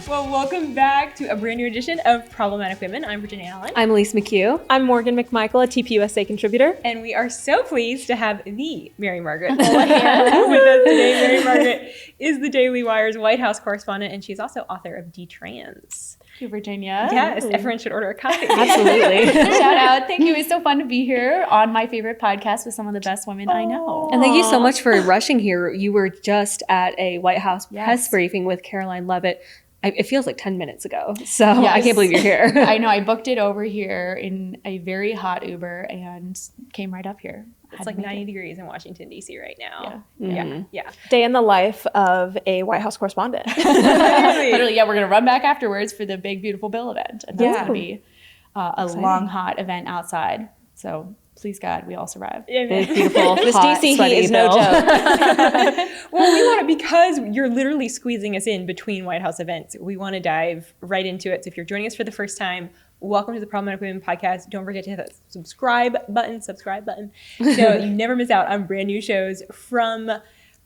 Well, welcome back to a brand new edition of Problematic Women. I'm Virginia Allen. I'm Elise McHugh. I'm Morgan McMichael, a TPUSA contributor. And we are so pleased to have the Mary Margaret Olohan with us today. Mary Margaret is the Daily Wire's White House correspondent, and she's also author of Detrans. Thank you, Virginia. Yes, everyone should order a copy. Absolutely. Shout out. Thank you. It's so fun to be here on my favorite podcast with some of the best women I know. And thank you so much for rushing here. You were just at a White House press briefing with Karoline Leavitt. It feels like 10 minutes ago. So I can't believe you're here. I know. I booked it over here in a very hot Uber and came right up here. It's like 90 degrees in Washington, D.C. right now. Yeah. Day in the life of a White House correspondent. Literally, we're going to run back afterwards for the big, beautiful Bill event. And that's going to be a long, hot event outside. So please, God, we all survive. Big, beautiful, This hot, DC sweaty heat is no Bill. joke. Well, we want to, because you're literally squeezing us in between White House events, we want to dive right into it. So if you're joining us for the first time, welcome to the Problematic Women podcast. Don't forget to hit that subscribe button, so you never miss out on brand new shows from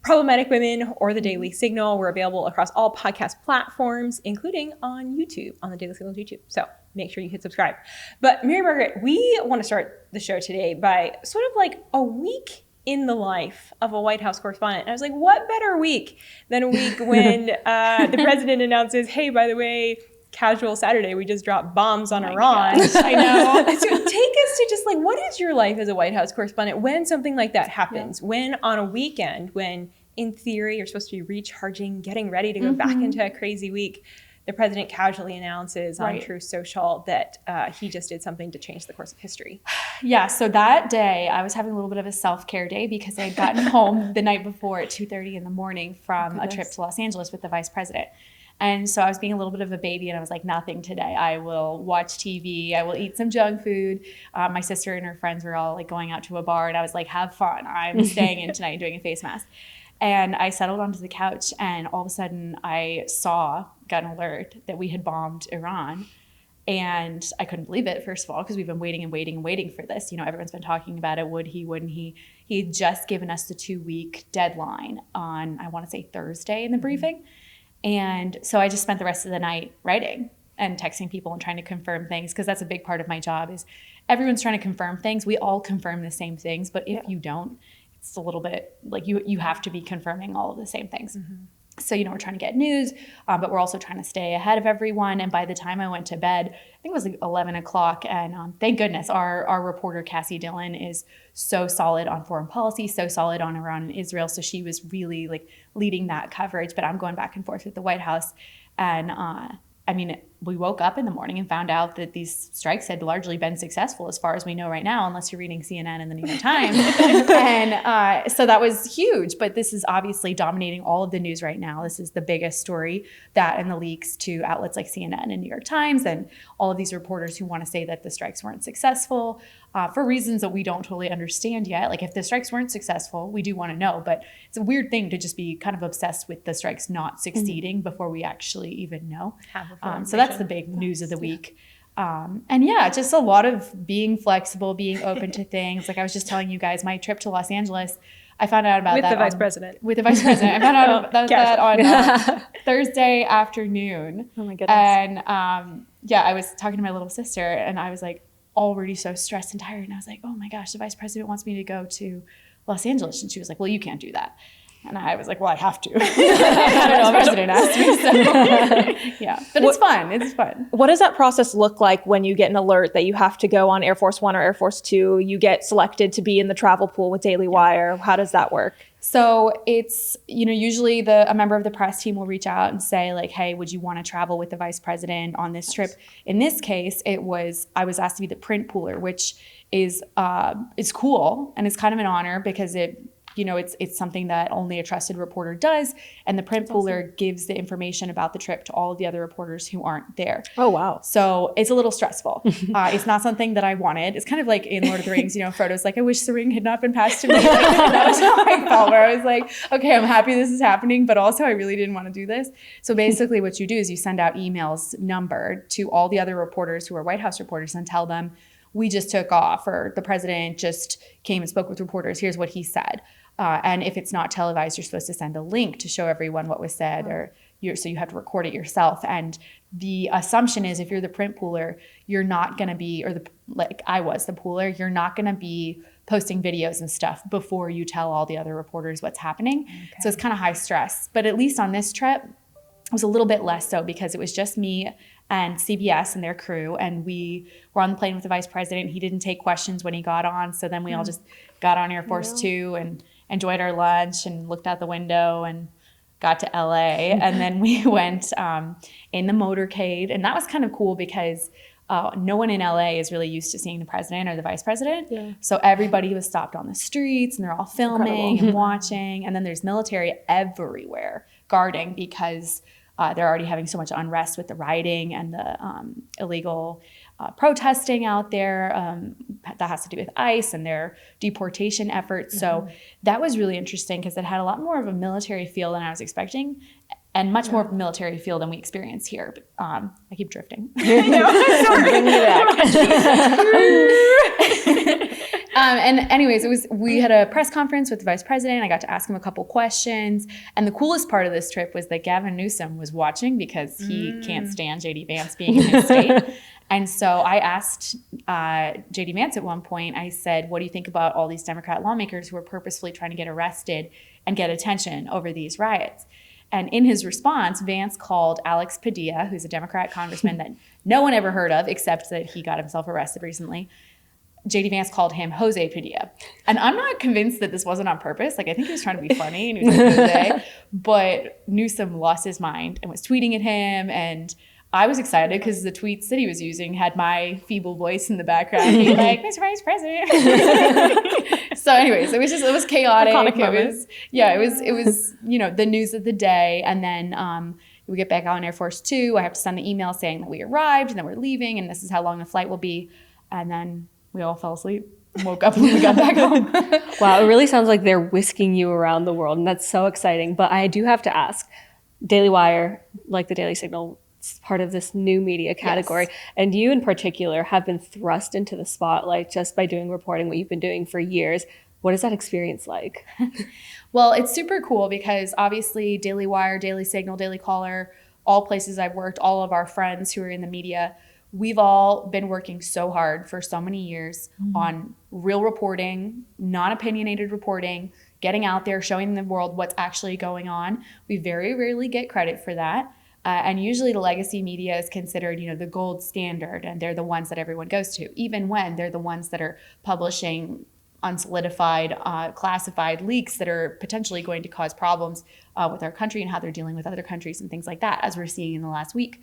Problematic Women or the Daily Signal. We're available across all podcast platforms, including on YouTube, on the Daily Signal's YouTube. So make sure you hit subscribe. But Mary Margaret, we want to start the show today by sort of like a week in the life of a White House correspondent. And I was like, what better week than a week when the president announces, hey, by the way, casual Saturday, we just dropped bombs on Iran. I know. So take us to just like, what is your life as a White House correspondent when something like that happens? When on a weekend, when in theory you're supposed to be recharging, getting ready to go back into a crazy week, the president casually announces on Truth Social that he just did something to change the course of history. Yeah, so that day, I was having a little bit of a self-care day because I had gotten home the night before at 2:30 in the morning from a trip to Los Angeles with the vice president. And so I was being a little bit of a baby and I was like, nothing today. I will watch TV. I will eat some junk food. My sister and her friends were all like going out to a bar and I was like, have fun. I'm staying in tonight doing a face mask. And I settled onto the couch and all of a sudden I got an alert that we had bombed Iran. And I couldn't believe it, first of all, because we've been waiting for this. You know, everyone's been talking about it. Would he, wouldn't he? He had just given us the 2-week deadline on, I want to say Thursday in the briefing. And so I just spent the rest of the night writing and texting people and trying to confirm things, because that's a big part of my job is everyone's trying to confirm things. We all confirm the same things, but if you don't, it's a little bit like you have to be confirming all of the same things. So, you know, we're trying to get news, but we're also trying to stay ahead of everyone. And by the time I went to bed, I think it was like 11 o'clock. And thank goodness our reporter, Cassie Dillon, is so solid on foreign policy, so solid on Iran and Israel. So she was really like leading that coverage. But I'm going back and forth with the White House. And I mean, we woke up in the morning and found out that these strikes had largely been successful as far as we know right now, unless you're reading CNN and the New York Times. And so that was huge. But this is obviously dominating all of the news right now. This is the biggest story, that and the leaks to outlets like CNN and New York Times and all of these reporters who want to say that the strikes weren't successful for reasons that we don't totally understand yet. Like if the strikes weren't successful, we do want to know. But it's a weird thing to just be kind of obsessed with the strikes not succeeding before we actually even know. So that's the big news of the week. And just a lot of being flexible, being open to things. Like I was just telling you guys, my trip to Los Angeles, I found out about with that the vice president. With the vice president. I found out about that on Thursday afternoon. Oh my goodness. And I was talking to my little sister and I was like already so stressed and tired. And I was like, oh my gosh, the vice president wants me to go to Los Angeles. And she was like, well, you can't do that. And I was like, well, I have to. I don't know, the president asked me. So. But it's fun. It's fun. What does that process look like when you get an alert that you have to go on Air Force One or Air Force Two? You get selected to be in the travel pool with Daily Wire. How does that work? So it's, usually a member of the press team will reach out and say like, hey, would you want to travel with the vice president on this trip? In this case, I was asked to be the print pooler, which is cool. And it's kind of an honor because it's something that only a trusted reporter does. And the print pooler gives the information about the trip to all of the other reporters who aren't there. Oh, wow. So it's a little stressful. It's not something that I wanted. It's kind of like in Lord of the Rings, Frodo's like, I wish the ring had not been passed to me. Like, that was how I felt, where I was like, okay, I'm happy this is happening, but also I really didn't want to do this. So basically what you do is you send out emails numbered to all the other reporters who are White House reporters and tell them, we just took off, or the president just came and spoke with reporters. Here's what he said. And if it's not televised, you're supposed to send a link to show everyone what was said or so you have to record it yourself. And the assumption is if you're the print pooler, you're not going to be, like I was the pooler, you're not going to be posting videos and stuff before you tell all the other reporters what's happening. Okay. So it's kind of high stress. But at least on this trip, it was a little bit less so because it was just me and CBS and their crew. And we were on the plane with the vice president. He didn't take questions when he got on. So then we all just got on Air Force Two and enjoyed our lunch and looked out the window and got to LA. And then we went in the motorcade. And that was kind of cool because no one in LA is really used to seeing the president or the vice president. Yeah. So everybody was stopped on the streets and they're all filming and watching. And then there's military everywhere guarding because they're already having so much unrest with the rioting and the illegal protesting out there that has to do with ICE and their deportation efforts. So that was really interesting because it had a lot more of a military feel than I was expecting and much more of a military feel than we experience here. But I keep drifting. I know. Sorry. Bring me back. And anyways, we had a press conference with the vice president. I got to ask him a couple questions. And the coolest part of this trip was that Gavin Newsom was watching because he can't stand J.D. Vance being in his state. And so I asked J.D. Vance at one point, I said, what do you think about all these Democrat lawmakers who are purposefully trying to get arrested and get attention over these riots? And in his response, Vance called Alex Padilla, who's a Democrat congressman that no one ever heard of, except that he got himself arrested recently. J.D. Vance called him Jose Padilla. And I'm not convinced that this wasn't on purpose. Like, I think he was trying to be funny and he was like, Jose. But Newsom lost his mind and was tweeting at him. And I was excited because the tweets that he was using had my feeble voice in the background being like, Mr. Vice President. So anyways, it was chaotic. It was, the news of the day. And then we get back on Air Force Two. I have to send the email saying that we arrived and that we're leaving and this is how long the flight will be. And then we all fell asleep and woke up when we got back home. Wow, it really sounds like they're whisking you around the world, and that's so exciting. But I do have to ask, Daily Wire, like the Daily Signal, it's part of this new media category. Yes. And you in particular have been thrust into the spotlight just by doing reporting, what you've been doing for years. What is that experience like? Well, it's super cool because obviously Daily Wire, Daily Signal, Daily Caller, all places I've worked, all of our friends who are in the media, we've all been working so hard for so many years on real reporting, non-opinionated reporting, getting out there, showing the world what's actually going on. We very rarely get credit for that. And usually the legacy media is considered, the gold standard, and they're the ones that everyone goes to, even when they're the ones that are publishing unsolidified, classified leaks that are potentially going to cause problems with our country and how they're dealing with other countries and things like that, as we're seeing in the last week.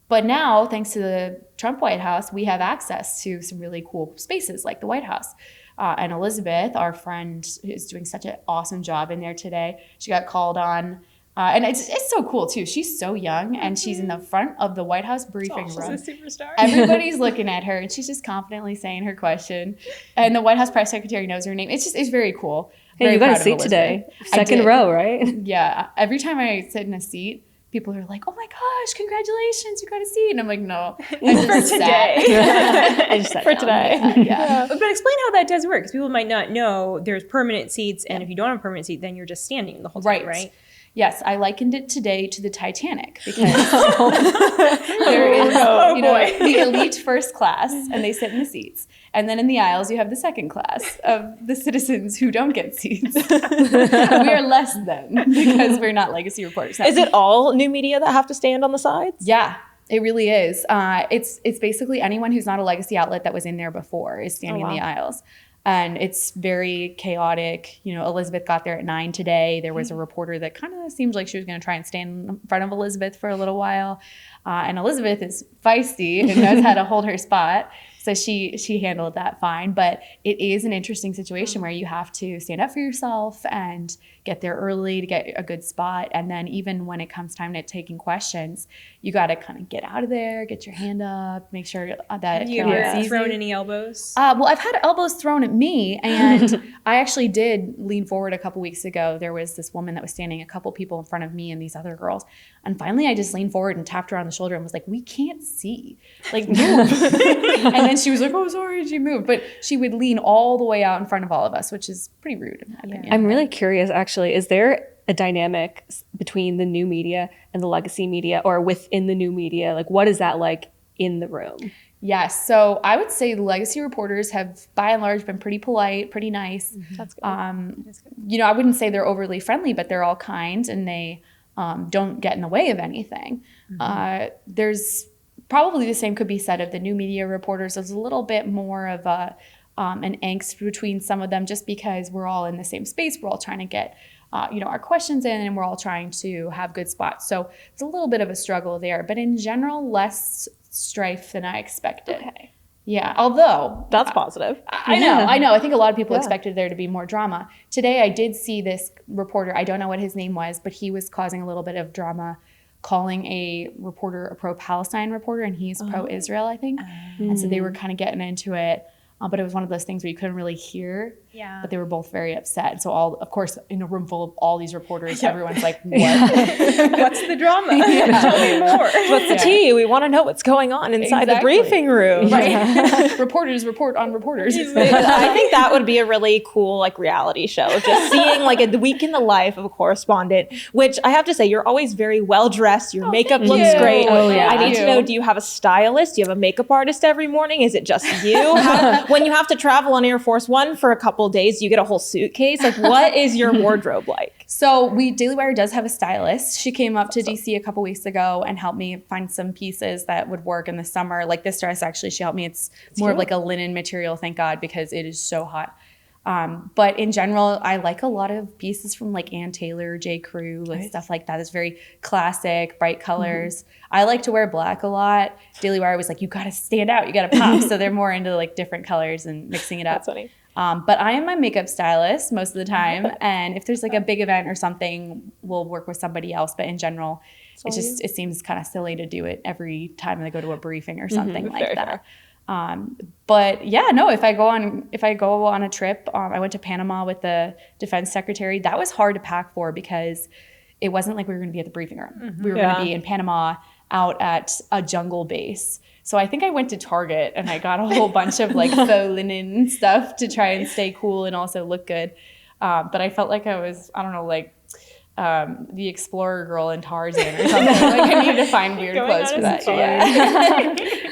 But now, thanks to the Trump White House, we have access to some really cool spaces like the White House. And Elizabeth, our friend, is doing such an awesome job in there today. She got called on. And it's so cool, too. She's so young, and she's in the front of the White House briefing room. She's a superstar. Everybody's looking at her, and she's just confidently saying her question. And the White House press secretary knows her name. It's very cool. Hey, you got a seat today. Second row, right? Yeah. Every time I sit in a seat, people are like, oh my gosh, congratulations, you got a seat. And I'm like, no, for today. I just sat for down. today. Yeah. But explain how that does work, because people might not know there's permanent seats, and if you don't have a permanent seat, then you're just standing the whole time, right? Yes, I likened it today to the Titanic because there is the elite first class, and they sit in the seats. And then in the aisles, you have the second class of the citizens who don't get seats. We are less than because we're not legacy reporters. Is it all new media that have to stand on the sides? Yeah, it really is. It's basically anyone who's not a legacy outlet that was in there before is standing in the aisles. And it's very chaotic. Elizabeth got there at 9 today. There was a reporter that kind of seemed like she was going to try and stand in front of Elizabeth for a little while. And Elizabeth is feisty and knows how to hold her spot. So she handled that fine. But it is an interesting situation where you have to stand up for yourself and get there early to get a good spot. And then even when it comes time to taking questions, you got to kind of get out of there, get your hand up, make sure that you ever thrown any elbows? Well, I've had elbows thrown at me, and I actually did lean forward a couple weeks ago. There was this woman that was standing a couple people in front of me and these other girls. And finally, I just leaned forward and tapped her on the shoulder and was like, we can't see. Like, move. And then she was like, oh, sorry, she moved. But she would lean all the way out in front of all of us, which is pretty rude in my opinion. I'm really curious, actually. Is there a dynamic between the new media and the legacy media, or within the new media? Like, what is that like in the room? Yes. So I would say the legacy reporters have, by and large, been pretty polite, pretty nice. That's good. You know, I wouldn't say they're overly friendly, but they're all kind and they don't get in the way of anything. There's probably the same could be said of the new media reporters. There's a little bit more of an angst between some of them, just because we're all in the same space. We're all trying to get our questions in, and we're all trying to have good spots. So it's a little bit of a struggle there, but in general, less strife than I expected. Okay. Yeah, although That's positive. I know. I think a lot of people expected there to be more drama. Today, I did see this reporter. I don't know what his name was, but he was causing a little bit of drama, calling a reporter a pro-Palestine reporter, and he's pro-Israel, I think. And so they were kind of getting into it. But it was one of those things where you couldn't really hear, but they were both very upset. So of course, in a room full of all these reporters, everyone's like, what? What's the drama? Tell me more. What's the tea? We want to know what's going on inside the briefing room. Right. Reporters report on reporters. I think that would be a really cool like reality show, just seeing like a week in the life of a correspondent, which I have to say, you're always very well dressed. Your makeup looks great. Oh, yeah. I need to know, do you have a stylist? Do you have a makeup artist every morning? Is it just you? When you have to travel on Air Force One for a couple of days, do you get a whole suitcase? Like, what is your wardrobe like? So Daily Wire does have a stylist. She came up to DC a couple weeks ago and helped me find some pieces that would work in the summer. Like this dress, actually, she helped me. It's more of like a linen material, thank God, because it is so hot. But in general, I like a lot of pieces from like Ann Taylor, J. Crew, like stuff like that. It's very classic, bright colors. I like to wear black a lot. Daily Wire was like, you got to stand out, you got to pop. So they're more into like different colors and mixing it up. That's funny. But I am my makeup stylist most of the time. And if there's like a big event or something, we'll work with somebody else. But in general, it seems kind of silly to do it every time I go to a briefing or something like that. But yeah, no, if I go on a trip, I went to Panama with the defense secretary. That was hard to pack for because it wasn't like we were going to be at the briefing room. We were going to be in Panama out at a jungle base. So I think I went to Target and I got a whole bunch of like faux linen stuff to try and stay cool and also look good. But I felt like I was, I don't know, like the explorer girl in Tarzan or something. Like I needed to find weird clothes for that.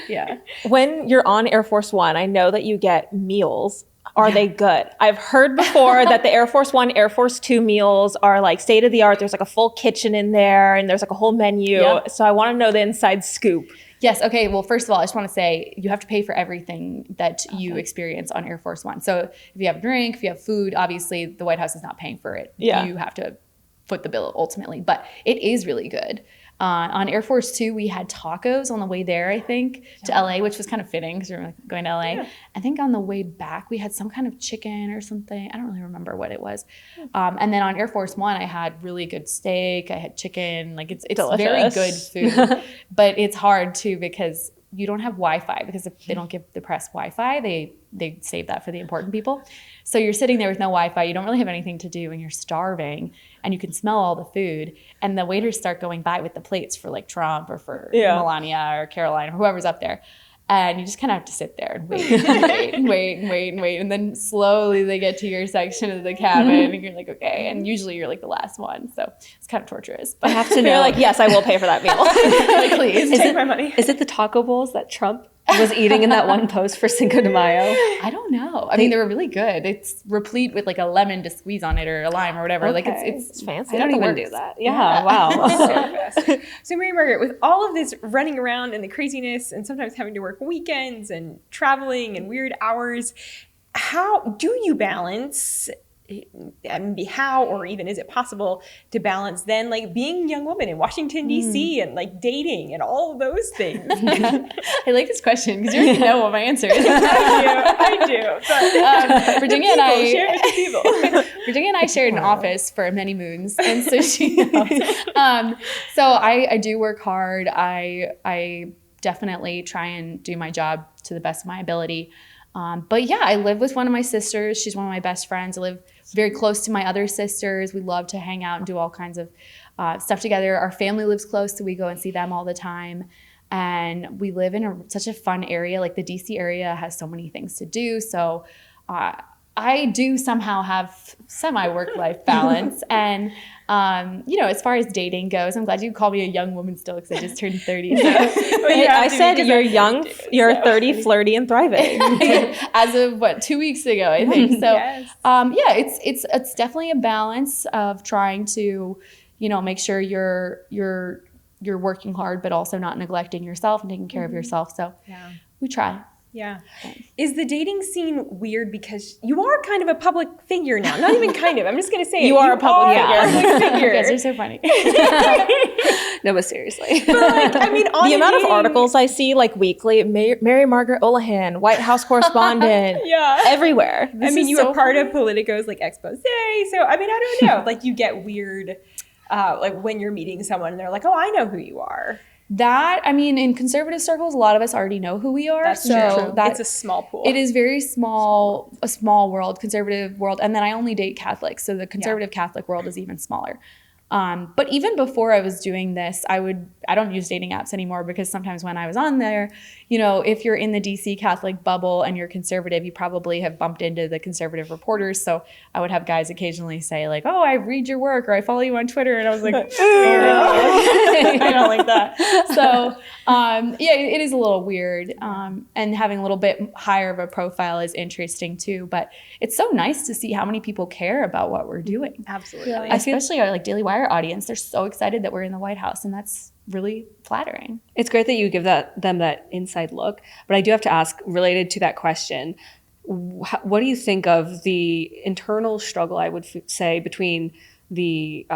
Yeah. When you're on Air Force One, I know that you get meals. Are they good? I've heard before that the Air Force One, Air Force Two meals are like state of the art. There's like a full kitchen in there and there's like a whole menu. Yep. So I want to know the inside scoop. Yes. Okay. Well, first of all, I just want to say you have to pay for everything that you experience on Air Force One. So if you have a drink, if you have food, obviously the White House is not paying for it. Yeah. You have to foot the bill ultimately, but it is really good. On Air Force Two, we had tacos on the way there, I think, to LA, which was kind of fitting because we were going to LA. Yeah. I think on the way back, we had some kind of chicken or something. I don't really remember what it was. And then on Air Force One, I had really good steak. I had chicken. Like it's very good food, but it's hard too because you don't have Wi-Fi, because if they don't give the press Wi-Fi, they save that for the important people. So you're sitting there with no Wi-Fi. You don't really have anything to do and you're starving and you can smell all the food. And the waiters start going by with the plates for like Trump or for Melania or Karoline or whoever's up there. And you just kind of have to sit there and wait and wait. And then slowly they get to your section of the cabin and you're like, okay. And usually you're like the last one. So it's kind of torturous. But I have to know. You're like, yes, I will pay for that meal. Like, please. Take my money. Is it the taco bowls that Trump was eating in that one post for Cinco de Mayo? I don't know. I mean, they were really good. It's replete with like a lemon to squeeze on it or a lime or whatever. Okay. Like it's fancy. I don't even do that. Yeah. Wow. So Mary Margaret, with all of this running around and the craziness and sometimes having to work weekends and traveling and weird hours, how do you balance, maybe how, or even is it possible to balance then like being a young woman in Washington, D.C. and like dating and all of those things? I like this question because you already know what my answer is. I do. But Virginia and I shared an Wow. office for many moons. And so she knows. So I do work hard. I definitely try and do my job to the best of my ability. But yeah, I live with one of my sisters. She's one of my best friends. I live very close to my other sisters. We love to hang out and do all kinds of stuff together. Our family lives close, so we go and see them all the time. And we live in such a fun area. Like the DC area has so many things to do. So I do somehow have semi-work-life balance. And, as far as dating goes, I'm glad you called me a young woman still because I just turned 30. So. I said you're young, you're 30, flirty, and thriving. As of 2 weeks ago, I think. So, Yes. It's definitely a balance of trying to, make sure you're working hard, but also not neglecting yourself and taking care of yourself. So we try. Yeah. Is the dating scene weird because you are kind of a public figure now? Not even kind of. I'm just going to say you are a public You guys are so funny. No, but seriously. But on The amount dating, of articles I see weekly, Mary Margaret Olohan, White House correspondent, everywhere. You were part of Politico's expose. So, I don't know. You get weird, when you're meeting someone and they're like, oh, I know who you are. That, in conservative circles, a lot of us already know who we are. That's so true. It's a small pool. It is a small world, conservative world. And then I only date Catholics. So the conservative Catholic world is even smaller. But even before I was doing this, I don't use dating apps anymore because sometimes when I was on there, if you're in the DC Catholic bubble and you're conservative, you probably have bumped into the conservative reporters. So I would have guys occasionally say oh, I read your work or I follow you on Twitter. And I was like, I don't like that. So it is a little weird. And having a little bit higher of a profile is interesting too. But it's so nice to see how many people care about what we're doing. Absolutely. Yeah. Especially our Daily Wire audience. They're so excited that we're in the White House, and that's really flattering. It's great that you give them that inside look. But I do have to ask, related to that question, what do you think of the internal struggle, I would say, between the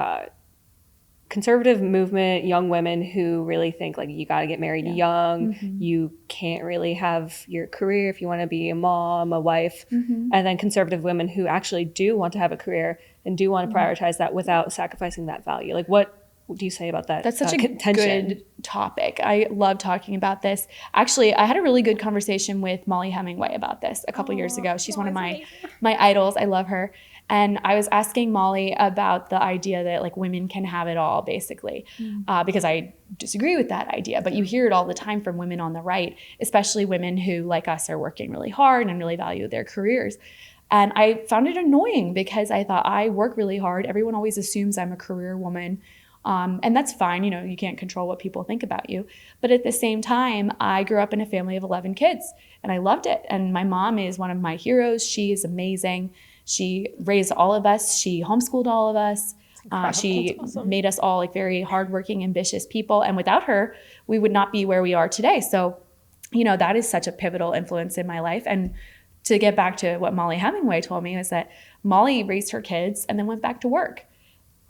conservative movement, young women who really think you got to get married young, you can't really have your career if you want to be a mom, a wife, and then conservative women who actually do want to have a career and do want to prioritize that without sacrificing that value? What do you say about that? That's such a tension? good topic. I love talking about this. Actually, I had a really good conversation with Molly Hemingway about this a couple years ago. She's one of my idols. I love her. And I was asking Molly about the idea that women can have it all, basically, because I disagree with that idea. But you hear it all the time from women on the right, especially women who, like us, are working really hard and really value their careers. And I found it annoying because I thought, I work really hard. Everyone always assumes I'm a career woman. And that's fine. You can't control what people think about you. But at the same time, I grew up in a family of 11 kids and I loved it. And my mom is one of my heroes. She is amazing. She raised all of us. She homeschooled all of us. She made us all very hardworking, ambitious people. And without her, we would not be where we are today. So, that is such a pivotal influence in my life. And to get back to what Molly Hemingway told me is that Molly raised her kids and then went back to work.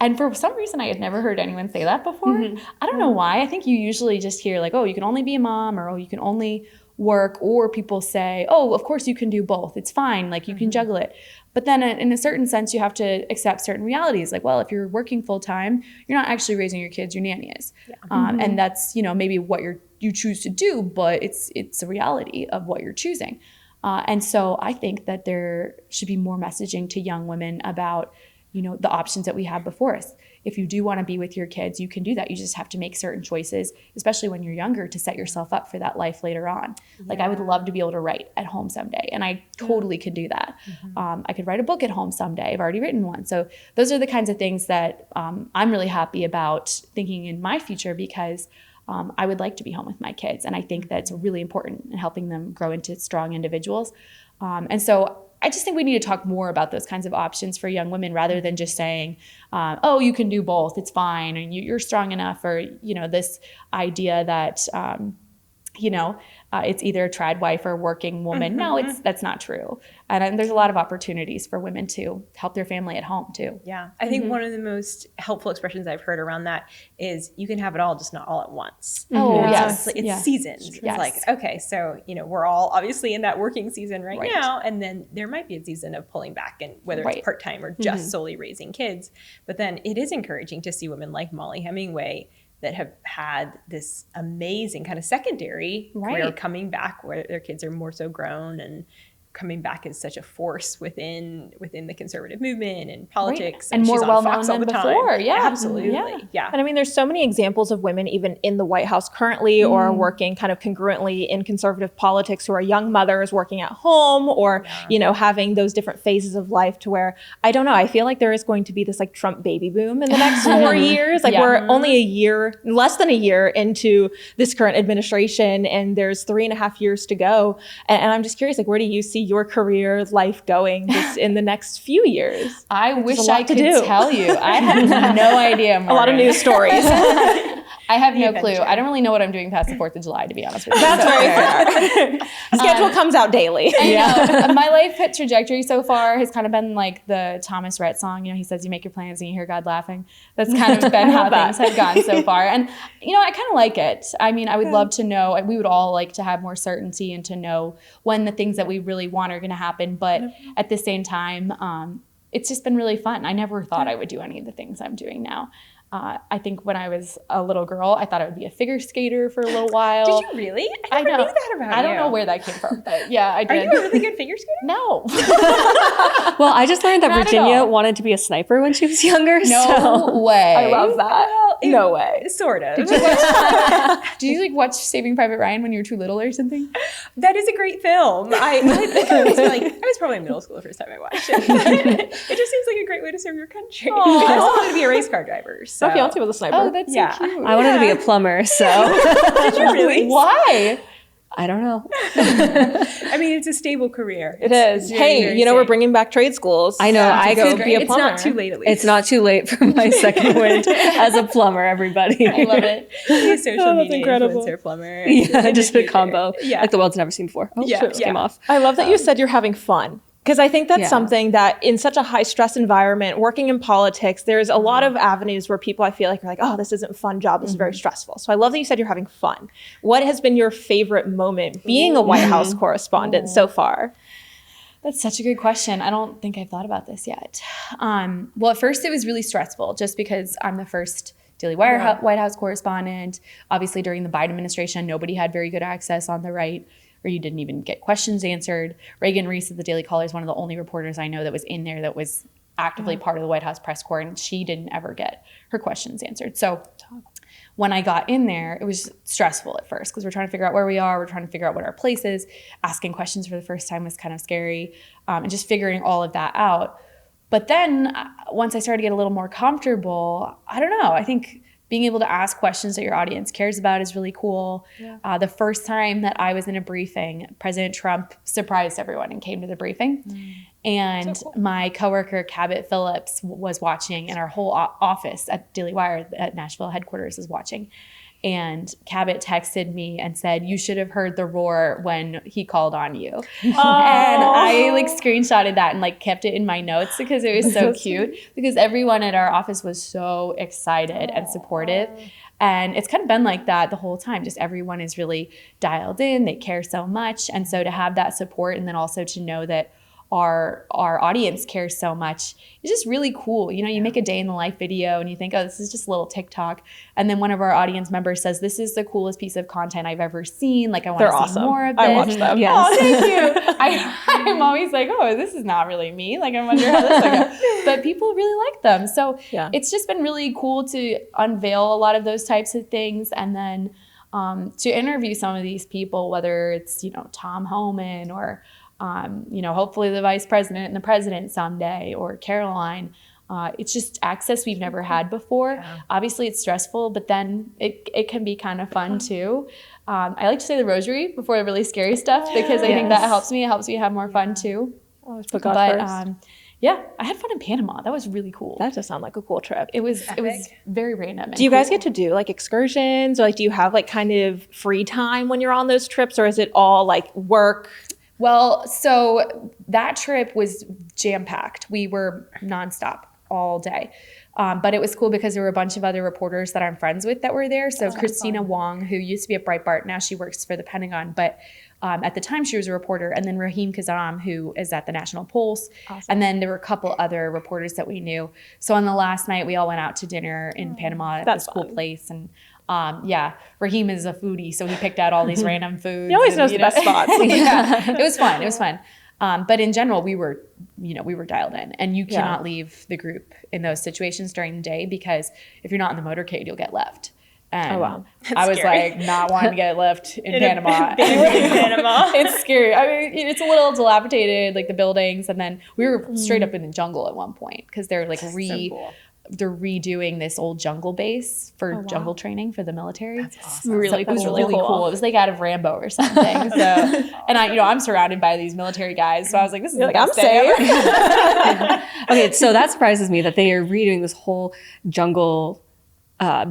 And for some reason, I had never heard anyone say that before. I don't know why. I think you usually just hear oh, you can only be a mom, or oh, you can only work, or people say, oh, of course you can do both. It's fine. You can juggle it. But then in a certain sense, you have to accept certain realities. Well, if you're working full time, you're not actually raising your kids, your nanny is. Yeah. And that's, maybe what you choose to do, but it's a reality of what you're choosing. And so I think that there should be more messaging to young women about the options that we have before us. If you do want to be with your kids, you can do that. You just have to make certain choices, especially when you're younger, to set yourself up for that life later on. Yeah. I would love to be able to write at home someday, and I totally could do that. I could write a book at home someday. I've already written one. So those are the kinds of things that I'm really happy about thinking in my future, because I would like to be home with my kids. And I think that's really important in helping them grow into strong individuals. And so I just think we need to talk more about those kinds of options for young women, rather than just saying, oh, you can do both, it's fine, and you're strong enough, or, this idea that, it's either a trad wife or working woman. No, that's not true. And there's a lot of opportunities for women to help their family at home too. Yeah. I think one of the most helpful expressions I've heard around that is you can have it all, just not all at once. Oh, yes. So it's seasons. It's okay, so, we're all obviously in that working season right now. And then there might be a season of pulling back, and whether it's part-time or just solely raising kids. But then it is encouraging to see women like Molly Hemingway that have had this amazing kind of secondary career coming back, where their kids are more so grown and coming back as such a force within the conservative movement and politics. And more she's on well-known Fox all than the time. before. Yeah. Absolutely. Yeah. And I mean, there's so many examples of women even in the White House currently or working kind of congruently in conservative politics who are young mothers working at home or, you know, having those different phases of life to where, I don't know, I feel like there is going to be this like Trump baby boom in the next 4 years. Like we're only less than a year into this current administration and there's 3.5 years to go. And I'm just curious, like, where do you see your career life going just in the next few years? I There's wish a lot I to could do. tell you. I have no idea, Morgan. A lot of news stories. I have no clue. I don't really know what I'm doing past the 4th of July, to be honest with you. That's very fair. Schedule comes out daily. I know. My life trajectory so far has kind of been like the Thomas Rhett song. You know, he says, you make your plans and you hear God laughing. That's kind of been how things have gone so far. And, you know, I kind of like it. I mean, I would love to know, we would all like to have more certainty and to know when the things that we really want are going to happen. But at the same time, it's just been really fun. I never thought I would do any of the things I'm doing now. I think when I was a little girl, I thought I would be a figure skater for a little while. Did you really? I never knew that about you. I don't know where that came from, but yeah, I did. Are you a really good figure skater? No. Well, I just learned that Not at Virginia all. wanted to be a sniper when she was younger. No way. I love that. Well, No way. Sort of. Did you like watch Saving Private Ryan when you were too little or something? That is a great film. I was probably in middle school the first time I watched it. It just seems like a great way to serve your country. I also wanted to be a race car driver. So. My fiance was a sniper. Oh, that's Yeah. so cute. I wanted to be a plumber, so Did you really? Why? I don't know. I mean, it's a stable career. It is. very, Hey, very you know, we're safe. bringing back trade schools. I know. I go could be a It's plumber. not too late at least. It's not too late for my second wind as a plumber, everybody. I love it. Be a social that's media incredible. influencer plumber. Yeah, in just the a future. combo. Yeah. Like the world's never seen before. Oh, Yeah, chips yeah. came off. I love that you said you're having fun. Because I think that's Yeah. something that in such a high stress environment, working in politics, there's a lot of avenues where people I feel like are like, oh, this isn't a fun job. This is very stressful. So I love that you said you're having fun. What has been your favorite moment being a White House correspondent so far? That's such a good question. I don't think I've thought about this yet. Well, at first it was really stressful just because I'm the first Daily Wire White House correspondent. Obviously, during the Biden administration, nobody had very good access on the right, or you didn't even get questions answered. Reagan Reese of the Daily Caller is one of the only reporters I know that was in there that was actively part of the White House press corps, and she didn't ever get her questions answered. So when I got in there, it was stressful at first because we're trying to figure out where we are. We're trying to figure out what our place is. Asking questions for the first time was kind of scary, and just figuring all of that out. But then once I started to get a little more comfortable, I don't know, I think being able to ask questions that your audience cares about is really cool. Yeah. The first time that I was in a briefing, President Trump surprised everyone and came to the briefing. And so cool. My coworker, Cabot Phillips, was watching, and our whole office at Daily Wire at Nashville headquarters is watching. And Cabot texted me and said, you should have heard the roar when he called on you. Oh. And I like screenshotted that and like kept it in my notes because it was so cute because everyone at our office was so excited and supportive. And it's kind of been like that the whole time. Just everyone is really dialed in. They care so much. And so to have that support and then also to know that our audience cares so much. It's just really cool. You know, you make a day in the life video and you think, oh, this is just a little TikTok. And then one of our audience members says, this is the coolest piece of content I've ever seen. Like, I want to see more of this. I watch them. Yes. Oh, thank you. I'm always like, oh, this is not really me. Like, I wonder how this will go. But people really like them. So it's just been really cool to unveil a lot of those types of things. And then to interview some of these people, whether it's, you know, Tom Homan or you know, hopefully the vice president and the president someday, or Karoline. It's just access we've never had before. Yeah. Obviously, it's stressful, but then it can be kind of fun too. I like to say the rosary before the really scary stuff because I think that helps me. It helps me have more fun too. Always put God first. Yeah, I had fun in Panama. That was really cool. That does sound like a cool trip. It was very random. Do you guys get to do like excursions, or like do you have like kind of free time when you're on those trips, or is it all like work? Well, so that trip was jam-packed. We were nonstop all day. But it was cool because there were a bunch of other reporters that I'm friends with that were there. So Christina Wong, who used to be at Breitbart, now she works for the Pentagon. But at the time, she was a reporter. And then Raheem Kazam, who is at the National Pulse. Awesome. And then there were a couple other reporters that we knew. So on the last night, we all went out to dinner in Panama at this cool place. And Raheem is a foodie, so he picked out all these random foods. He always knows the best spots. Yeah, it was fun. It was fun. But in general, we were dialed in, and you cannot leave the group in those situations during the day, because if you're not in the motorcade, you'll get left. And I was scary. like not wanting to get left in Panama. Panama. It's scary. I mean, it's a little dilapidated, like the buildings, and then we were straight up in the jungle at one point, because they're like they're redoing this old jungle base for jungle training for the military. That's awesome. Really It was cool. really cool. It was like out of Rambo or something. So, and I'm surrounded by these military guys, so I was like, this is I'm safe. Okay, so that surprises me that they are redoing this whole jungle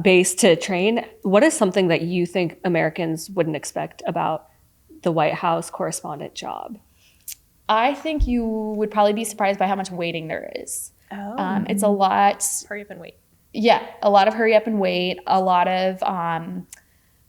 base to train. What is something that you think Americans wouldn't expect about the White House correspondent job? I think you would probably be surprised by how much waiting there is. Oh. It's a lot. Hurry up and wait. Yeah, a lot of hurry up and wait, a lot of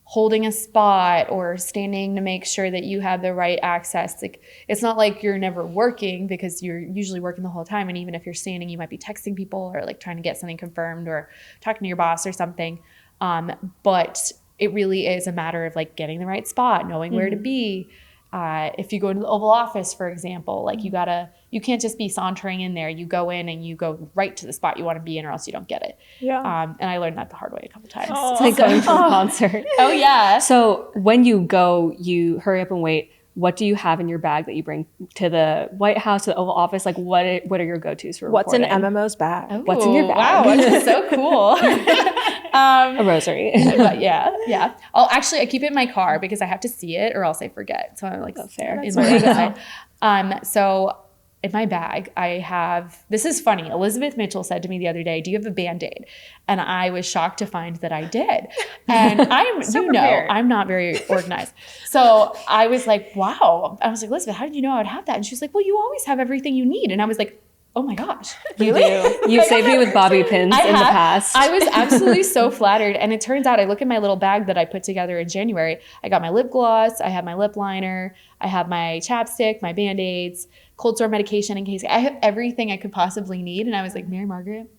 holding a spot or standing to make sure that you have the right access. Like, it's not like you're never working, because you're usually working the whole time. And even if you're standing, you might be texting people or like trying to get something confirmed or talking to your boss or something. But it really is a matter of like getting the right spot, knowing where to be. If you go into the Oval Office, for example, like you can't just be sauntering in there. You go in and you go right to the spot you want to be in, or else you don't get it. Yeah. And I learned that the hard way a couple times. It's like going to a concert. Oh yeah. So when you go, you hurry up and wait. What do you have in your bag that you bring to the White House, to the Oval Office? Like, what are your go-tos for What's in reporting? MMO's bag? What's in your bag? Wow, that's so cool. A rosary. But yeah. Oh, actually, I keep it in my car because I have to see it, or else I forget. So I'm like, fair. In my bag. So in my bag, I have, this is funny. Elizabeth Mitchell said to me the other day, do you have a Band-Aid? And I was shocked to find that I did. And I'm not very organized. So I was like, wow. I was like, Elizabeth, how did you know I would have that? And she's like, well, you always have everything you need. And I was like, oh my gosh. You do. You've saved me with bobby pins in the past. I was absolutely so flattered. And it turns out, I look at my little bag that I put together in January. I got my lip gloss. I have my lip liner. I have my chapstick, my Band-Aids, cold sore medication in case. I have everything I could possibly need. And I was like, Mary Margaret,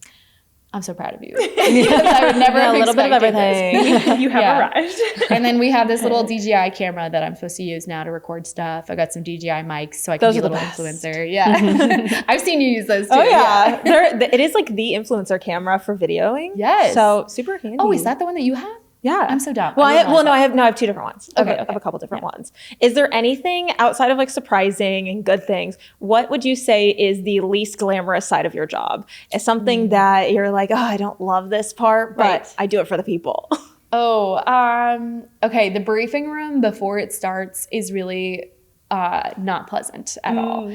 I'm so proud of you. I would never have a little bit of expected this. everything. You have arrived. And then we have this little DJI camera that I'm supposed to use now to record stuff. I got some DJI mics so I can Those be a are the little best. influencer. Yeah. I've seen you use those too. Oh yeah. It is like the influencer camera for videoing. Yes. So super handy. Oh, is that the one that you have? Yeah. I'm so dumb. Well, I I didn't realize have 2 different ones. Okay, I have okay. a couple different ones. Is there anything outside of like surprising and good things? What would you say is the least glamorous side of your job? Is something that you're like, oh, I don't love this part, but Right. I do it for the people. Okay. The briefing room before it starts is really not pleasant at all.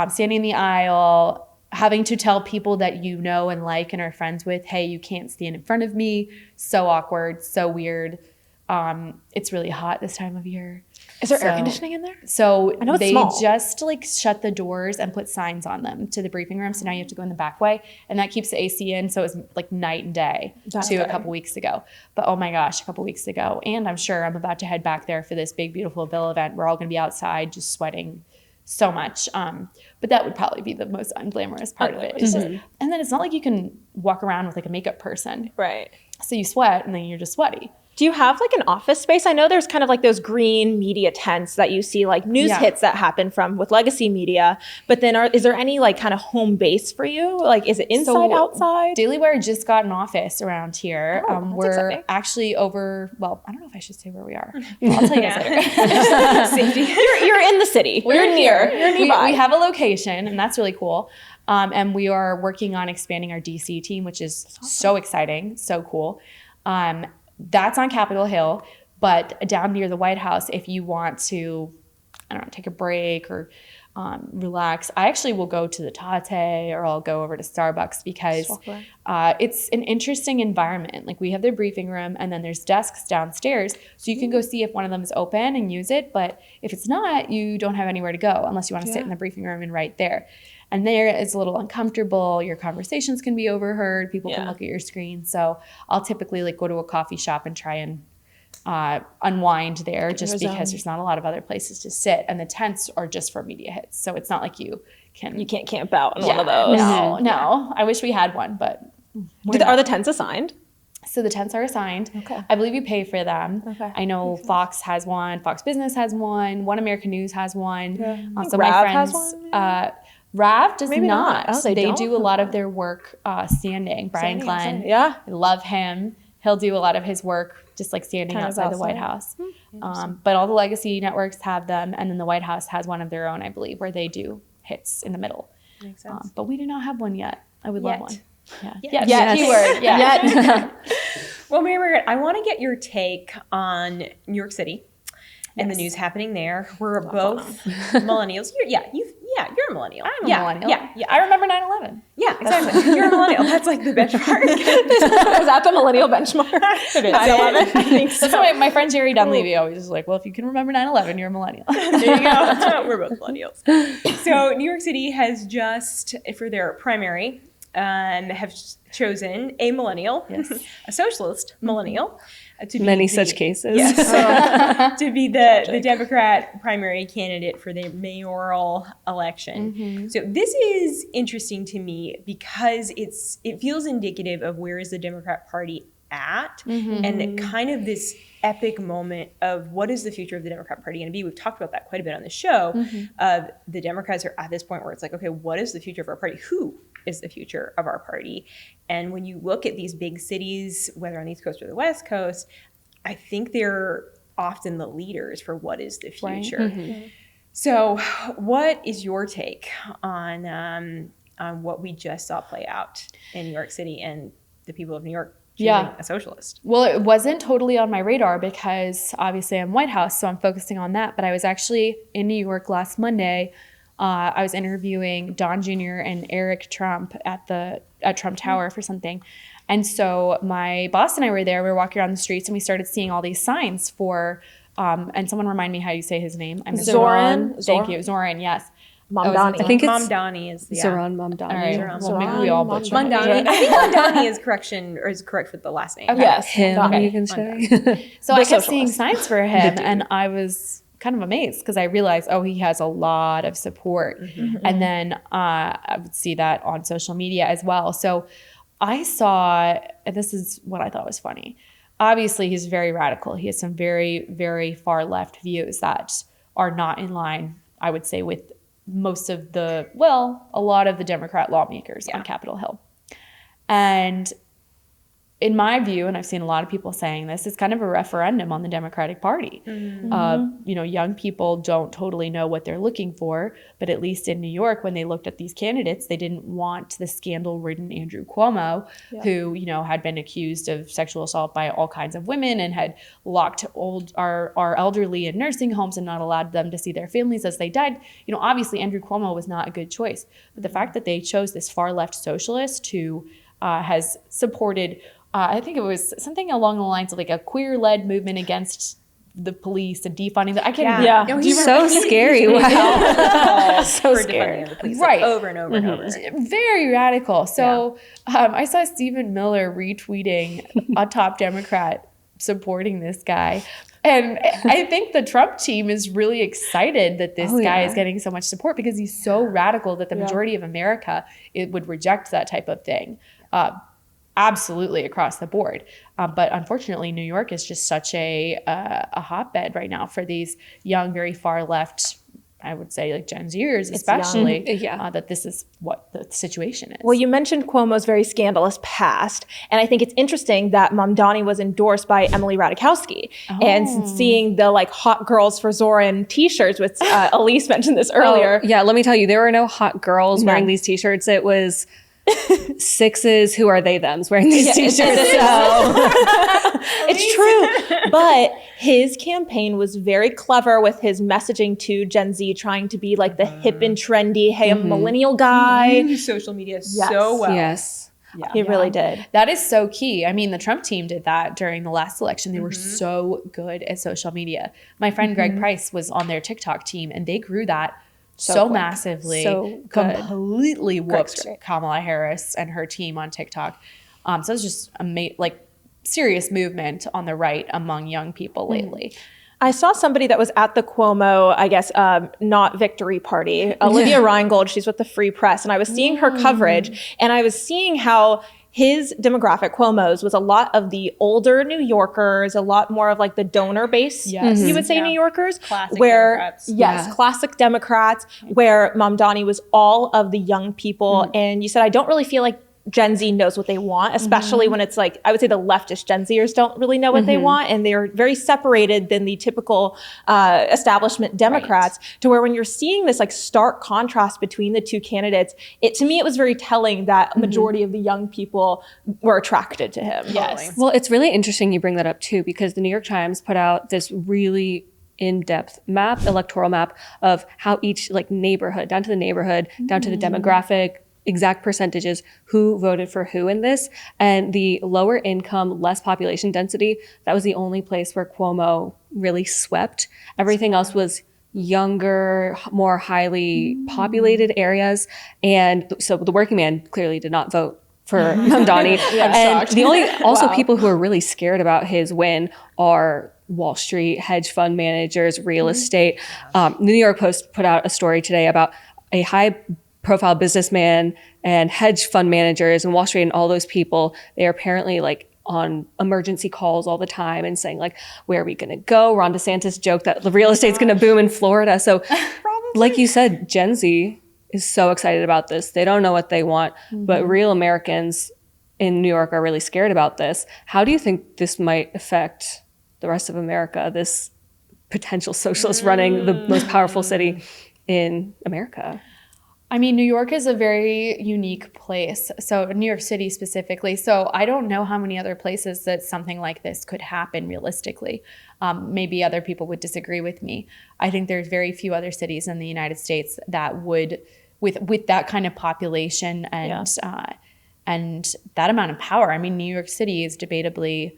Standing in the aisle, having to tell people that you know and like and are friends with, hey, you can't stand in front of me. So awkward, so weird. It's really hot this time of year. Is there air conditioning in there? So I know it's they small. just like shut the doors and put signs on them to the briefing room. So now you have to go in the back way, and that keeps the AC in. So it's like night and day to a couple weeks ago. But oh my gosh, a couple weeks ago. And I'm sure I'm about to head back there for this big, beautiful Bill event. We're all going to be outside just sweating so much. But that would probably be the most unglamorous part of it. It's just, and then it's not like you can walk around with like a makeup person. Right. So you sweat and then you're just sweaty. Do you have like an office space? I know there's kind of like those green media tents that you see like news hits that happen from with legacy media, but then is there any like kind of home base for you? Like, is it inside, outside? Daily Wire just got an office around here. Oh, that's we're exciting. actually over, well, I don't know if I should say where we are. I'll tell you guys later. Safety. You're in the city. You're near. You're nearby. We have a location, and that's really cool. And we are working on expanding our DC team, which is so exciting, so cool. That's on Capitol Hill, but down near the White House, if you want to, I don't know, take a break or relax, I actually will go to the Tate, or I'll go over to Starbucks, because it's an interesting environment. Like, we have their briefing room, and then there's desks downstairs, so you can go see if one of them is open and use it. But if it's not, you don't have anywhere to go unless you want to sit in the briefing room and write there. And there it's a little uncomfortable. Your conversations can be overheard. People can look at your screen. So I'll typically like go to a coffee shop and try and unwind there, just because there's not a lot of other places to sit. And the tents are just for media hits. So it's not like you can't camp out in one of those. No. I wish we had one, but Are the tents assigned? So the tents are assigned. Okay. I believe you pay for them. Okay. I know Fox has one, Fox Business has one, One American News has one. I think So my Rav friends, has one, Rav does Maybe not. not. Oh, they they don't do a have lot one. of their work standing. Brian Standing Glenn, outside. Yeah. I love him. He'll do a lot of his work just like standing Kind of outside the White outside. House. But all the legacy networks have them, and then the White House has one of their own, I believe, where they do hits in the middle. Makes sense. But we do not have one yet. I would love Yet. one. Yeah. Yes. Yes. Keyword. Yeah. Well, Mary Margaret, I want to get your take on New York City and the news happening there. We're both millennials. You're a millennial. I'm a Yeah, millennial. Yeah, I remember 9/11. yeah, exactly. You're a millennial. That's like the benchmark. Is that the millennial benchmark? It is. I think so. That's why my friend Jerry Dunleavy always is like, well, if you can remember 9/11, you're a millennial. There you go. We're both millennials. So New York City has just, for their primary, have chosen a millennial, a socialist millennial, to be Many such cases. Yes, to be the Democrat primary candidate for the mayoral election. So this is interesting to me because it feels indicative of where is the Democrat Party at, and kind of this epic moment of what is the future of the Democrat Party going to be. We've talked about that quite a bit on the show. The Democrats are at this point where it's like, okay, what is the future of our party? Who is the future of our party? And when you look at these big cities, whether on the East Coast or the West Coast, I think they're often the leaders for what is the future. So what is your take on what we just saw play out in New York City and the people of New York choosing a socialist? Well, it wasn't totally on my radar because obviously I'm White House, so I'm focusing on that. But I was actually in New York last Monday. I was interviewing Don Jr. and Eric Trump at Trump Tower for something. And so my boss and I were there. We were walking around the streets and we started seeing all these signs for, and someone remind me how you say his name. Zoran. Thank you. Zoran, yes. Mamdani. I think it's Mamdani is Zoran Mamdani. All right. Zoran. Well, maybe we all butchered it. Mamdani. I think Mamdani is correct with the last name. Yes. Him, Okay. you can say. So I kept socialist. seeing signs for him, and I was kind of amazed because I realized, he has a lot of support. And then I would see that on social media as well. So I saw, and this is what I thought was funny. Obviously, he's very radical. He has some very, very far left views that are not in line, I would say, with most of a lot of the Democrat lawmakers on Capitol Hill. And in my view, and I've seen a lot of people saying this, it's kind of a referendum on the Democratic Party. Young people don't totally know what they're looking for, but at least in New York, when they looked at these candidates, they didn't want the scandal-ridden Andrew Cuomo, who, had been accused of sexual assault by all kinds of women and had locked our elderly in nursing homes and not allowed them to see their families as they died. Obviously Andrew Cuomo was not a good choice, but the fact that they chose this far-left socialist who has supported I think it was something along the lines of like a queer-led movement against the police and defunding the. I can't. Yeah. No, He's so scary. Wow. So scary. The police, Right. over and over and over. Very radical. So I saw Stephen Miller retweeting a top Democrat supporting this guy. And I think the Trump team is really excited that this guy is getting so much support because he's so radical that the majority of America would reject that type of thing. Absolutely across the board. But unfortunately, New York is just such a hotbed right now for these young, very far left, I would say like Gen Zers especially, that this is what the situation is. Well, you mentioned Cuomo's very scandalous past, and I think it's interesting that Mamdani was endorsed by Emily Ratajkowski, and seeing the like hot girls for Zoran t-shirts, which Elise mentioned this earlier. Yeah, let me tell you, there were no hot girls wearing these t-shirts. It was sixes who are they thems wearing these t-shirts. It's true. But his campaign was very clever with his messaging to Gen Z, trying to be like the hip and trendy, hey, I'm a millennial guy. He used social media so well. Yes. Yeah. He really did. That is so key. I mean, the Trump team did that during the last election. They were so good at social media. My friend Greg Price was on their TikTok team, and they grew that so massively, completely whooped Kamala Harris and her team on TikTok. So it's just serious movement on the right among young people lately. I saw somebody that was at the Cuomo, I guess, not victory party, Olivia Reingold. She's with the Free Press, and I was seeing her coverage, and I was seeing how his demographic, Cuomo's, was a lot of the older New Yorkers, a lot more of like the donor base, you would say, New Yorkers. Classic where, Democrats. Yes, classic Democrats, where Mamdani was all of the young people. And you said, I don't really feel like Gen Z knows what they want, especially when it's like, I would say the leftist Gen Zers don't really know what they want. And they're very separated than the typical establishment Democrats, to where when you're seeing this like stark contrast between the two candidates, to me, it was very telling that a majority of the young people were attracted to him. Yes. Well, it's really interesting you bring that up too, because the New York Times put out this really in-depth electoral map of how each like neighborhood, down to the neighborhood, down to the demographic, exact percentages, who voted for who in this. And the lower income, less population density, that was the only place where Cuomo really swept. Everything else was younger, more highly populated areas. And so the working man clearly did not vote for Mamdani. And the only people who are really scared about his win are Wall Street, hedge fund managers, real estate. The New York Post put out a story today about a high profile businessman and hedge fund managers and Wall Street and all those people. They are apparently like on emergency calls all the time and saying like, where are we going to go? Ron DeSantis joked that the real estate's going to boom in Florida. So like you said, Gen Z is so excited about this. They don't know what they want, but real Americans in New York are really scared about this. How do you think this might affect the rest of America, this potential socialist running the most powerful city in America? I mean, New York is a very unique place. So New York City specifically. So I don't know how many other places that something like this could happen realistically. Maybe other people would disagree with me. I think there's very few other cities in the United States that would, with that kind of population and that amount of power. I mean, New York City is debatably,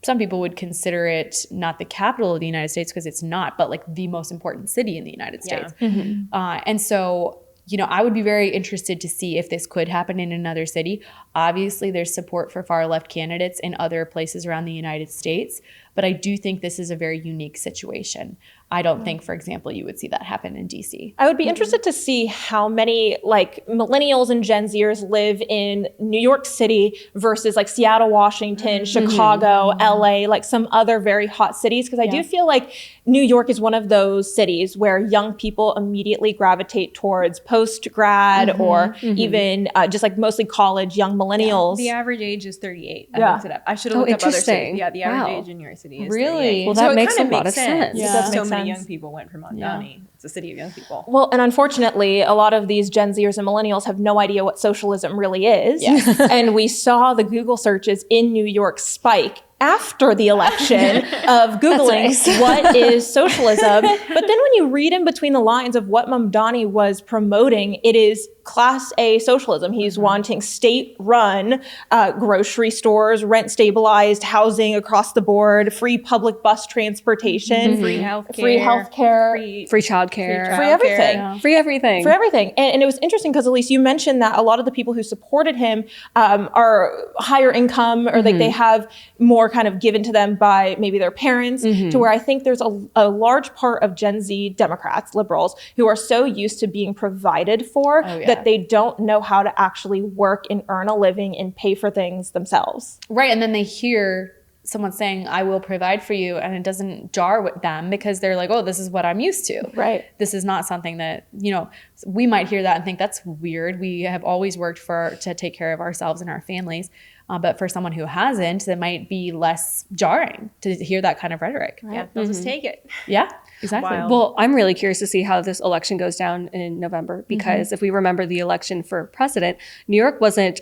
some people would consider it not the capital of the United States because it's not, but like the most important city in the United States. And so, you know, I would be very interested to see if this could happen in another city. Obviously, there's support for far left candidates in other places around the United States, but I do think this is a very unique situation. I don't think, for example, you would see that happen in DC. I would be interested to see how many like millennials and Gen Zers live in New York City versus like Seattle, Washington, Chicago, LA, like some other very hot cities. Because I do feel like New York is one of those cities where young people immediately gravitate towards post-grad or even just like mostly college young millennials. The average age is 38. I looked it up. I should have looked up other cities. Yeah, the average age in New York City is 38. Well, that makes a lot of sense. Because so many young people went for Mamdani. It's a city of young people. Well, and unfortunately, a lot of these Gen Zers and millennials have no idea what socialism really is. And we saw the Google searches in New York spike after the election of Googling what is socialism. But then when you read in between the lines of what Mamdani was promoting, it is Class A socialism. He's wanting state-run grocery stores, rent-stabilized housing across the board, free public bus transportation, free healthcare, free childcare, free everything. Free everything. For everything. And it was interesting because, Elise, you mentioned that a lot of the people who supported him are higher income or like they have more kind of given to them by maybe their parents, to where I think there's a large part of Gen Z Democrats, liberals, who are so used to being provided for that they don't know how to actually work and earn a living and pay for things themselves. Right. And then they hear someone saying, I will provide for you, and it doesn't jar with them because they're like, oh, this is what I'm used to. Right. This is not something that, you know, we might hear that and think that's weird. We have always worked to take care of ourselves and our families. But for someone who hasn't, that might be less jarring to hear that kind of rhetoric. Right. Yeah, they'll just take it. Yeah, exactly. Wild. Well, I'm really curious to see how this election goes down in November, because if we remember the election for president, New York wasn't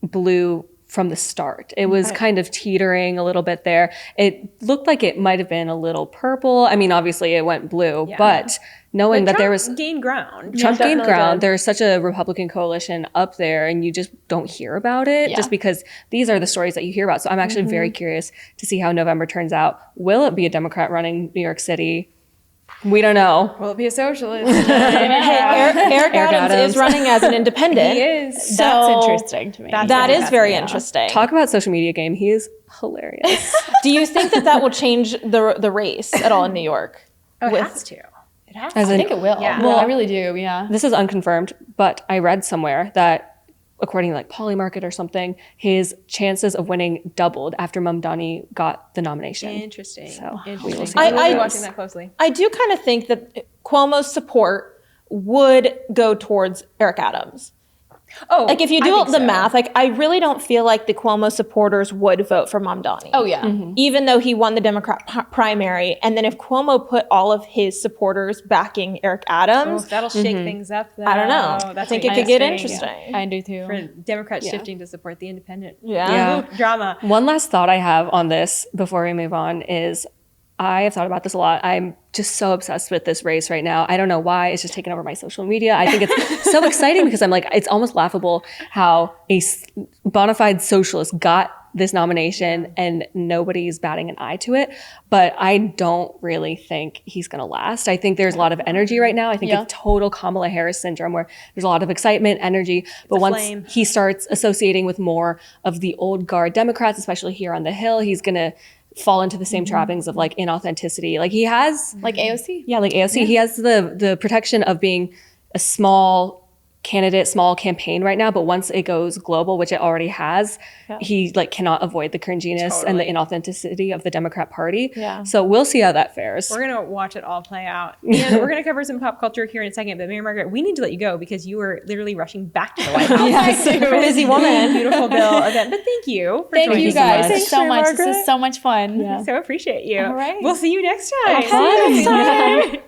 blue from the start. It was kind of teetering a little bit there. It looked like it might have been a little purple. I mean, obviously it went blue, but knowing that Trump there was gained ground. Trump gained ground. There's such a Republican coalition up there, and you just don't hear about it just because these are the stories that you hear about. So I'm actually very curious to see how November turns out. Will it be a Democrat running New York City? We don't know. Will it be a socialist? Eric Adams is running as an independent. He is. So that's interesting to me. That is very interesting. Talk about social media game. He is hilarious. Do you think that will change the race at all in New York? Oh, it has to. It has to. I think it will. Yeah. Well, I really do. Yeah. This is unconfirmed, but I read somewhere that according to like Polymarket or something, his chances of winning doubled after Mamdani got the nomination. Interesting. So Interesting. we'll see. I'll be watching that closely. I do kind of think that Cuomo's support would go towards Eric Adams. Oh, Like if you I do think the so. math, like I really don't feel like the Cuomo supporters would vote for Mamdani. Oh yeah. Even though he won the Democrat primary. And then if Cuomo put all of his supporters backing Eric Adams, Oh, that'll shake things up, though. I don't know. I That's think it gonna could be get interesting. interesting. I do too. For Democrats shifting to support the independent. Yeah. Ooh, drama. One last thought I have on this before we move on is I have thought about this a lot. I'm just so obsessed with this race right now. I don't know why. It's just taken over my social media. I think it's so exciting because I'm like, it's almost laughable how a bona fide socialist got this nomination and nobody's batting an eye to it. But I don't really think he's going to last. I think there's a lot of energy right now. I think it's total Kamala Harris syndrome where there's a lot of excitement, energy. But once flame. he starts associating with more of the old guard Democrats, especially here on the Hill, he's going to fall into the same trappings of like inauthenticity. Like he has, Like AOC. yeah, like AOC, he has the protection of being a small candidate, small campaign right now. But once it goes global, which it already has, he like cannot avoid the cringiness and the inauthenticity of the Democrat Party. Yeah. So we'll see how that fares. We're going to watch it all play out. And we're going to cover some pop culture here in a second. But Mary Margaret, we need to let you go because you were literally rushing back to the White House. Yes. Busy woman. Beautiful bill event. But thank you for Thank joining you us. guys Thanks so Mary much. This Margaret. is so much fun. Yeah. So appreciate you. All right. We'll see you next time. Bye.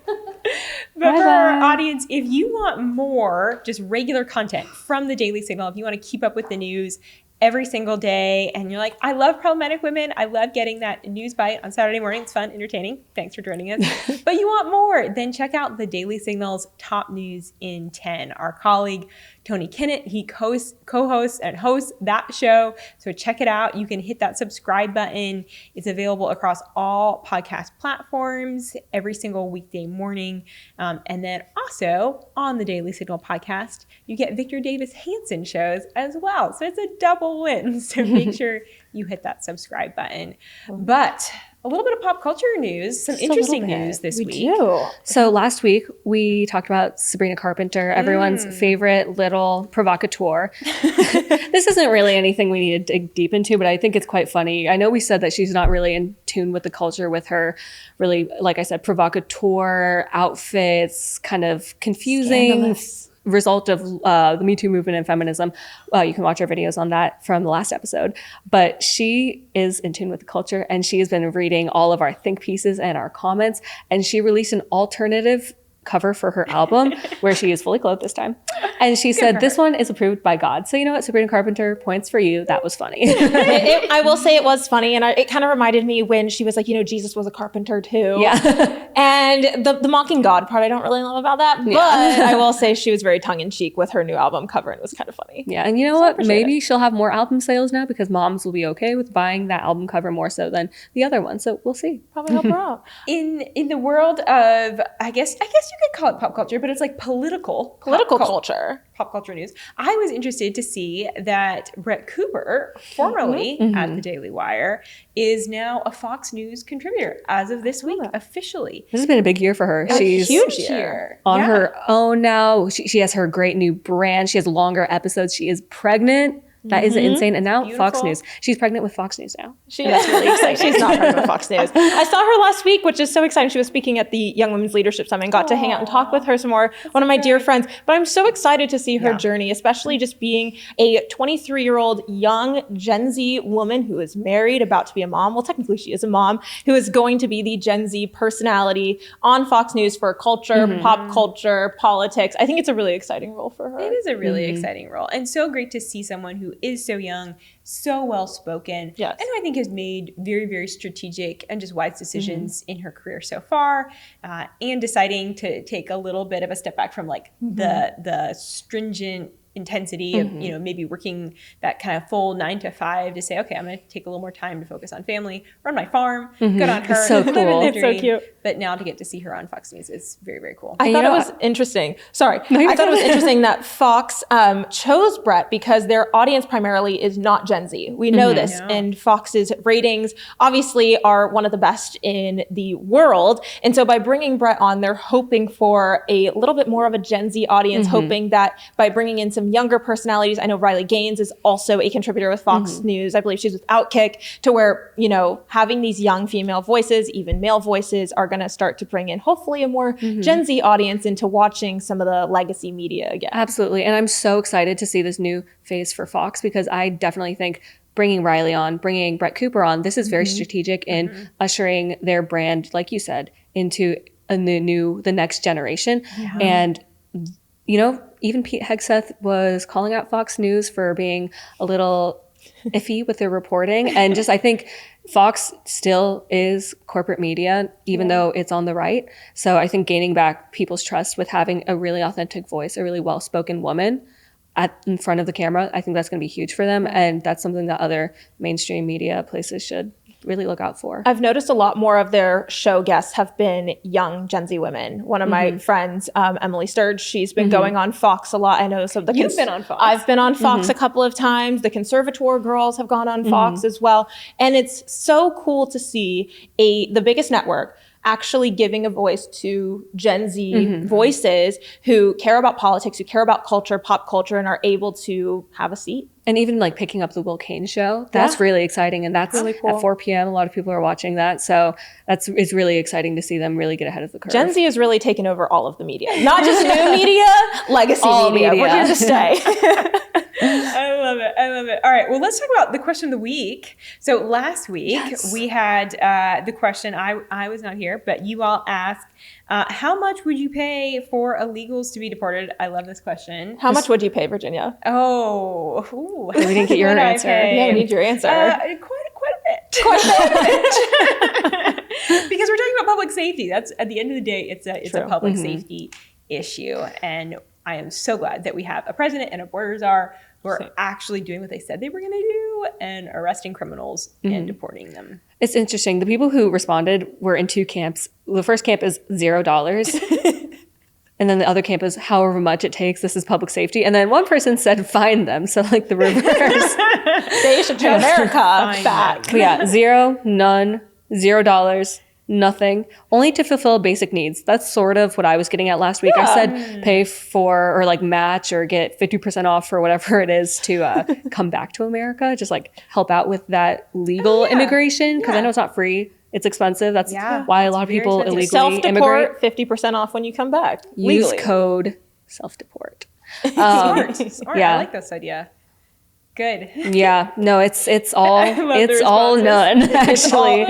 But for our audience, if you want more just regular content from the Daily Signal, if you want to keep up with the news every single day and you're like, I love Problematic Women, I love getting that news bite on Saturday morning, it's fun, entertaining, thanks for joining us, but you want more, then check out the Daily Signal's Top News in 10. Our colleague Tony Kinnett, he co-hosts and hosts that show, so check it out. You can hit that subscribe button. It's available across all podcast platforms every single weekday morning. And then also on the Daily Signal podcast, you get Victor Davis Hanson shows as well. So it's a double win. So make sure you hit that subscribe button. But a little bit of pop culture news, some interesting news this week. So last week we talked about Sabrina Carpenter, everyone's favorite little provocateur. This isn't really anything we need to dig deep into, but I think it's quite funny. I know we said that she's not really in tune with the culture with her really, like I said, provocateur outfits, kind of confusing. Scandalous. Result of the Me Too movement and feminism. You can watch our videos on that from the last episode. But she is in tune with the culture and she has been reading all of our think pieces and our comments. And she released an alternative cover for her album where she is fully clothed this time. And she said, this one is approved by God. So you know what, Sabrina Carpenter, points for you. That was funny. I will say it was funny. And it kind of reminded me when she was like, Jesus was a carpenter too. Yeah. And the mocking God part, I don't really love about that. But I will say she was very tongue-in-cheek with her new album cover. And it was kind of funny. Yeah. And you know what? Maybe she'll have more album sales now because moms will be okay with buying that album cover more so than the other one. So we'll see. Probably help her out. In the world of, I guess you could call it pop culture, but it's like political Culture. pop culture news. I was interested to see that Brett Cooper, formerly at the Daily Wire, is now a Fox News contributor as of this week, officially. This has been a big year for her. She's huge year. on her own now. She has her great new brand. She has longer episodes. She is pregnant. That is insane. And now Fox Beautiful. News. She's pregnant with Fox News now. That's really exciting. She's not part of Fox News. I saw her last week, which is so exciting. She was speaking at the Young Women's Leadership Summit and got to hang out and talk with her some more. One of my dear friends. But I'm so excited to see her journey, especially just being a 23-year-old young Gen Z woman who is married, about to be a mom. Well, technically she is a mom, who is going to be the Gen Z personality on Fox News for culture, pop culture, politics. I think it's a really exciting role for her. It is a really exciting role, and so great to see someone who is so young, so well spoken, Yes. and who I think has made very, very strategic and just wise decisions in her career so far, and deciding to take a little bit of a step back from like the stringent intensity of maybe working that kind of full 9 to 5 to say, okay, I'm going to take a little more time to focus on family, run my farm, good on her. It's so living cool. the It's so dream. cute. But now to get to see her on Fox News is very, very cool. I And thought you it know was interesting. Sorry. you're I thought it was fine. interesting that Fox chose Brett because their audience primarily is not Gen Z. We know this. No. And Fox's ratings obviously are one of the best in the world. And so by bringing Brett on, they're hoping for a little bit more of a Gen Z audience, hoping that by bringing in some some younger personalities. I know Riley Gaines is also a contributor with Fox News. I believe she's with Outkick, to where, having these young female voices, even male voices, are going to start to bring in hopefully a more Gen Z audience into watching some of the legacy media again. Absolutely. And I'm so excited to see this new phase for Fox, because I definitely think bringing Riley on, bringing Brett Cooper on, this is very strategic in ushering their brand, like you said, into the next generation. Yeah. And, even Pete Hegseth was calling out Fox News for being a little iffy with their reporting. And I think Fox still is corporate media, even though it's on the right. So I think gaining back people's trust with having a really authentic voice, a really well-spoken woman in front of the camera, I think that's going to be huge for them. And that's something that other mainstream media places should really look out for. I've noticed a lot more of their show guests have been young Gen Z women. One of my friends, Emily Sturge, she's been going on Fox a lot. I know some of the You've been on Fox. I've been on Fox a couple of times. The Conservator girls have gone on Fox as well. And it's so cool to see the biggest network actually giving a voice to Gen Z voices who care about politics, who care about culture, pop culture, and are able to have a seat. And even like picking up the Will Kane show, that's really exciting. And that's really cool. At 4 p.m. A lot of people are watching that. So it's really exciting to see them really get ahead of the curve. Gen Z has really taken over all of the media. Not just new media, legacy all media. media. We're here to stay. I love it. All right. Well, let's talk about the question of the week. So last week we had the question, I was not here, but you all asked, how much would you pay for illegals to be deported? I love this question. How much would you pay, Virginia? Oh, we didn't get your answer. Yeah, we need your answer. Quite a bit. Quite a bit. Because we're talking about public safety. That's, at the end of the day, it's a public safety issue. And I am so glad that we have a president and a border czar who are actually doing what they said they were going to do and arresting criminals and deporting them. It's interesting. The people who responded were in two camps. The first camp is $0. And then the other camp is however much it takes. This is public safety. And then one person said, find them. So like the reverse. They should turn America back. Yeah, zero, none, $0, nothing, only to fulfill basic needs. That's sort of what I was getting at last week. I said pay for or like match or get 50% off for whatever it is to come back to America. Just like help out with that legal immigration, because I know it's not free. It's expensive. That's why a lot of people illegally self-deport, immigrate. 50% off when you come back. Use legally. Code self-deport. Smart. Yeah. I like this idea. Good. Yeah. No, it's all none, actually.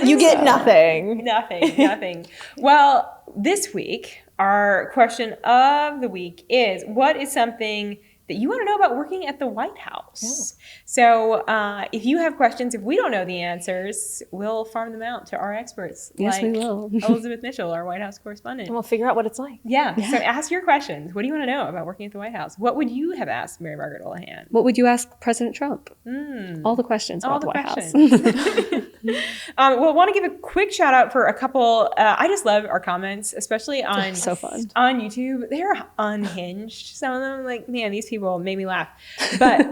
You get nothing. Nothing. Well, this week, our question of the week is, what is something that you want to know about working at the White House? So if you have questions, if we don't know the answers, we'll farm them out to our experts. Yes, we will. Elizabeth Mitchell, our White House correspondent. And we'll figure out what it's like. Yeah. So ask your questions. What do you want to know about working at the White House? What would you have asked Mary Margaret Olohan? What would you ask President Trump? All the questions about the White House. Well, I want to give a quick shout out for a couple. I just love our comments, especially on so fun on YouTube. They're unhinged. Some of them, like, man, these people made me laugh. But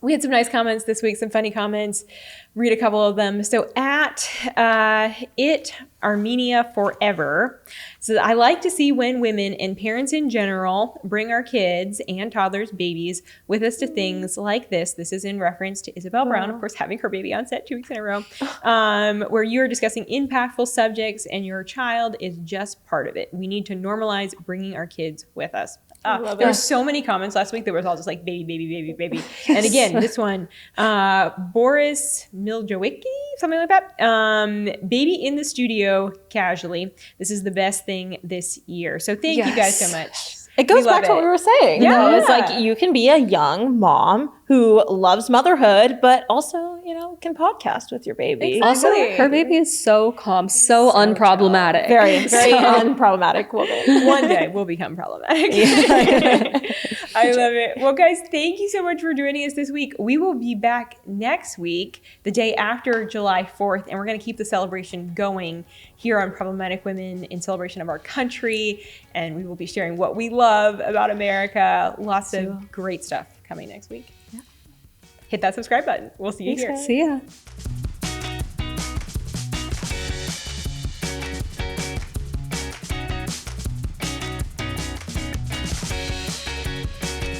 we had some nice comments this week, some funny comments. Read a couple of them. So at Armenia Forever says, I like to see when women and parents in general bring our kids and toddlers, babies, with us to things like this. This is in reference to Isabel Brown, of course, having her baby on set 2 weeks in a row, where you're discussing impactful subjects and your child is just part of it. We need to normalize bringing our kids with us. There were so many comments last week that was all just like baby. And again, this one, Boris Miljowicki, something like that. Baby in the studio casually. This is the best thing this year. So thank you guys so much. It goes back to what we were saying. Yeah. It's like you can be a young mom who loves motherhood, but also, can podcast with your baby. Also, her baby is so calm, so unproblematic. Very unproblematic woman. One day we'll become problematic. I love it. Well, guys, thank you so much for joining us this week. We will be back next week, the day after July 4th, and we're going to keep the celebration going here on Problematic Women in celebration of our country. And we will be sharing what we love about America. Lots of great stuff coming next week. Hit that subscribe button. We'll see you here. See ya.